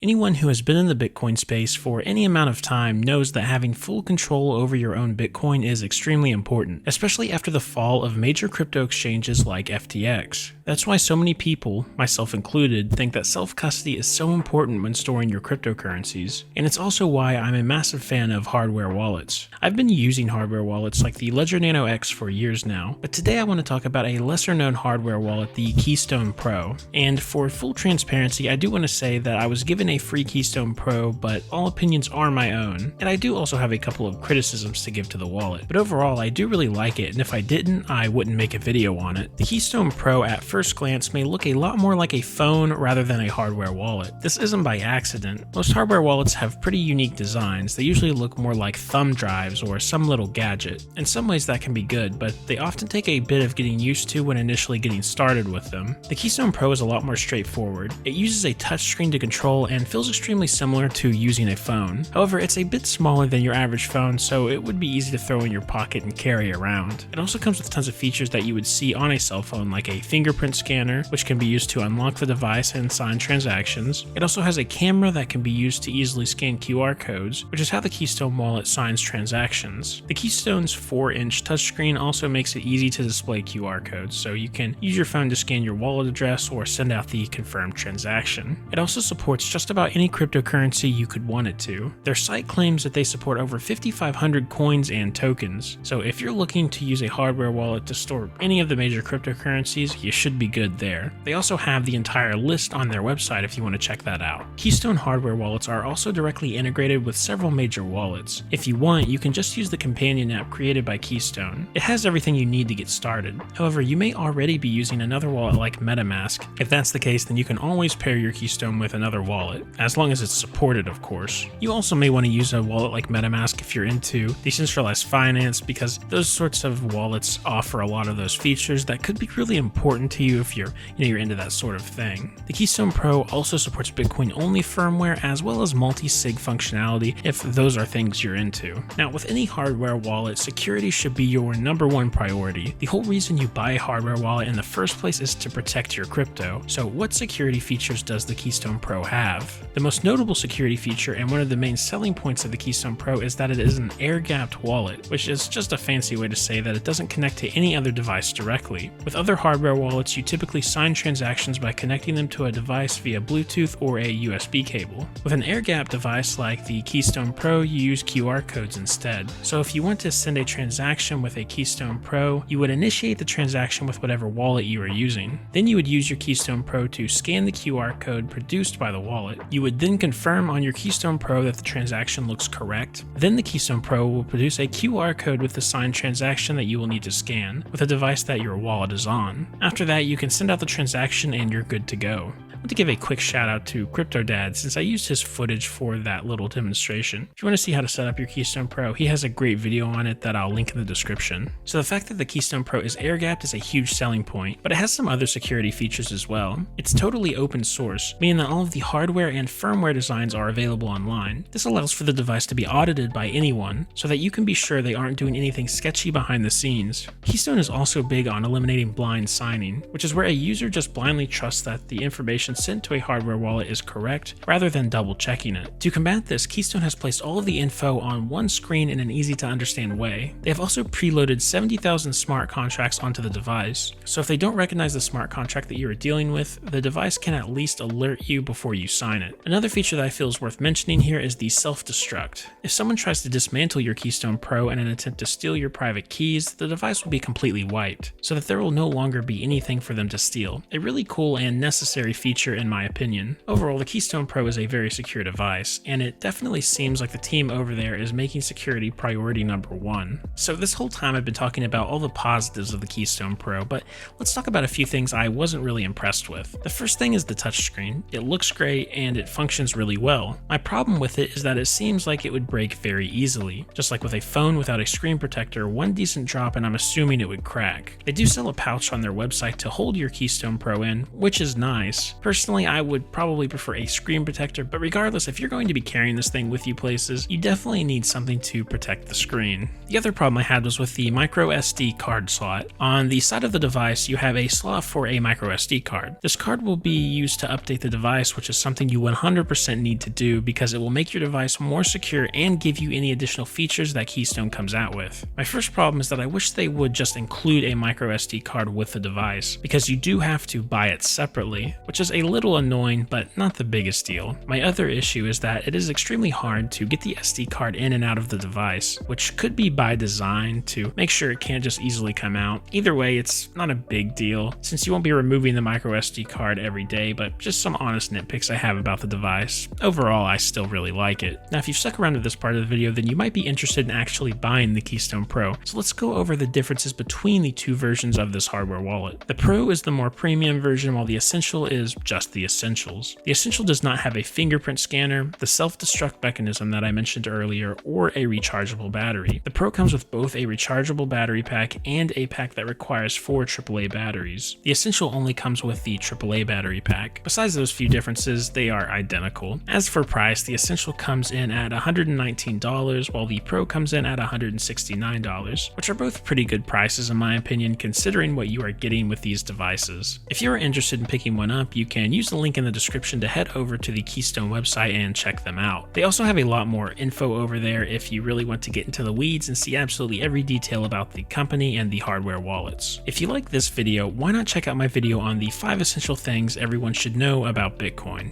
Anyone who has been in the Bitcoin space for any amount of time knows that having full control over your own Bitcoin is extremely important, especially after the fall of major crypto exchanges like FTX. That's why so many people, myself included, think that self-custody is so important when storing your cryptocurrencies, and it's also why I'm a massive fan of hardware wallets. I've been using hardware wallets like the Ledger Nano X for years now, but today I want to talk about a lesser known hardware wallet, the Keystone Pro. And for full transparency, I do want to say that I was given a free Keystone Pro, but all opinions are my own, and I do also have a couple of criticisms to give to the wallet. But overall, I do really like it, and if I didn't, I wouldn't make a video on it. The Keystone Pro at first glance may look a lot more like a phone rather than a hardware wallet. This isn't by accident. Most hardware wallets have pretty unique designs. They usually look more like thumb drives or some little gadget. In some ways that can be good, but they often take a bit of getting used to when initially getting started with them. The Keystone Pro is a lot more straightforward. It uses a touchscreen to control and feels extremely similar to using a phone. However, it's a bit smaller than your average phone, so it would be easy to throw in your pocket and carry around. It also comes with tons of features that you would see on a cell phone, like a fingerprint scanner, which can be used to unlock the device and sign transactions. It also has a camera that can be used to easily scan QR codes, which is how the Keystone wallet signs transactions. The Keystone's 4-inch touchscreen also makes it easy to display QR codes, so you can use your phone to scan your wallet address or send out the confirmed transaction. It also supports just about any cryptocurrency you could want it to. Their site claims that they support over 5,500 coins and tokens, so if you're looking to use a hardware wallet to store any of the major cryptocurrencies, you should be good there. They also have the entire list on their website if you want to check that out. Keystone hardware wallets are also directly integrated with several major wallets. If you want, you can just use the companion app created by Keystone. It has everything you need to get started. However, you may already be using another wallet like MetaMask. If that's the case, then you can always pair your Keystone with another wallet, as long as it's supported, of course. You also may want to use a wallet like MetaMask if you're into decentralized finance, because those sorts of wallets offer a lot of those features that could be really important to you if you're into that sort of thing. The Keystone Pro also supports Bitcoin-only firmware as well as multi-sig functionality if those are things you're into. Now, with any hardware wallet, security should be your #1 priority. The whole reason you buy a hardware wallet in the first place is to protect your crypto. So what security features does the Keystone Pro have? The most notable security feature and one of the main selling points of the Keystone Pro is that it is an air-gapped wallet, which is just a fancy way to say that it doesn't connect to any other device directly. With other hardware wallets, you typically sign transactions by connecting them to a device via Bluetooth or a USB cable. With an air-gapped device like the Keystone Pro, you use QR codes instead. So if you want to send a transaction with a Keystone Pro, you would initiate the transaction with whatever wallet you are using. Then you would use your Keystone Pro to scan the QR code produced by the wallet. You would then confirm on your Keystone Pro that the transaction looks correct. Then the Keystone Pro will produce a QR code with the signed transaction that you will need to scan with a device that your wallet is on. After that, you can send out the transaction and you're good to go. I want to give a quick shout out to CryptoDad since I used his footage for that little demonstration. If you want to see how to set up your Keystone Pro, he has a great video on it that I'll link in the description. So the fact that the Keystone Pro is air-gapped is a huge selling point, but it has some other security features as well. It's totally open source, meaning that all of the hardware and firmware designs are available online. This allows for the device to be audited by anyone, so that you can be sure they aren't doing anything sketchy behind the scenes. Keystone is also big on eliminating blind signing, which is where a user just blindly trusts that the information sent to a hardware wallet is correct rather than double checking it. To combat this, Keystone has placed all of the info on one screen in an easy to understand way. They have also preloaded 70,000 smart contracts onto the device, so if they don't recognize the smart contract that you are dealing with, the device can at least alert you before you sign it. Another feature that I feel is worth mentioning here is the self-destruct. If someone tries to dismantle your Keystone Pro in an attempt to steal your private keys, the device will be completely wiped, so that there will no longer be anything for them to steal. A really cool and necessary feature in my opinion. Overall, the Keystone Pro is a very secure device, and it definitely seems like the team over there is making security priority #1. So this whole time I've been talking about all the positives of the Keystone Pro, but let's talk about a few things I wasn't really impressed with. The first thing is the touchscreen. It looks great and it functions really well. My problem with it is that it seems like it would break very easily. Just like with a phone without a screen protector, one decent drop and I'm assuming it would crack. They do sell a pouch on their website to hold your Keystone Pro in, which is nice. Personally, I would probably prefer a screen protector, but regardless, if you're going to be carrying this thing with you places, you definitely need something to protect the screen. The other problem I had was with the MicroSD card slot. On the side of the device, you have a slot for a MicroSD card. This card will be used to update the device, which is something you 100% need to do because it will make your device more secure and give you any additional features that Keystone comes out with. My first problem is that I wish they would just include a MicroSD card with the device, because you do have to buy it separately, which is a little annoying, but not the biggest deal. My other issue is that it is extremely hard to get the SD card in and out of the device, which could be by design to make sure it can't just easily come out. Either way, it's not a big deal, since you won't be removing the MicroSD card every day, but just some honest nitpicks I have about the device. Overall, I still really like it. Now, if you've stuck around to this part of the video, then you might be interested in actually buying the Keystone Pro. So let's go over the differences between the two versions of this hardware wallet. The Pro is the more premium version, while the Essential is just the Essentials. The Essential does not have a fingerprint scanner, the self-destruct mechanism that I mentioned earlier, or a rechargeable battery. The Pro comes with both a rechargeable battery pack and a pack that requires 4 AAA batteries. The Essential only comes with the AAA battery pack. Besides those few differences, they are identical. As for price, the Essential comes in at $119, while the Pro comes in at $169, which are both pretty good prices in my opinion, considering what you are getting with these devices. If you are interested in picking one up, you can use the link in the description to head over to the Keystone website and check them out. They also have a lot more info over there if you really want to get into the weeds and see absolutely every detail about the company and the hardware wallets. If you like this video, why not check out my video on the 5 essential things everyone should know about Bitcoin.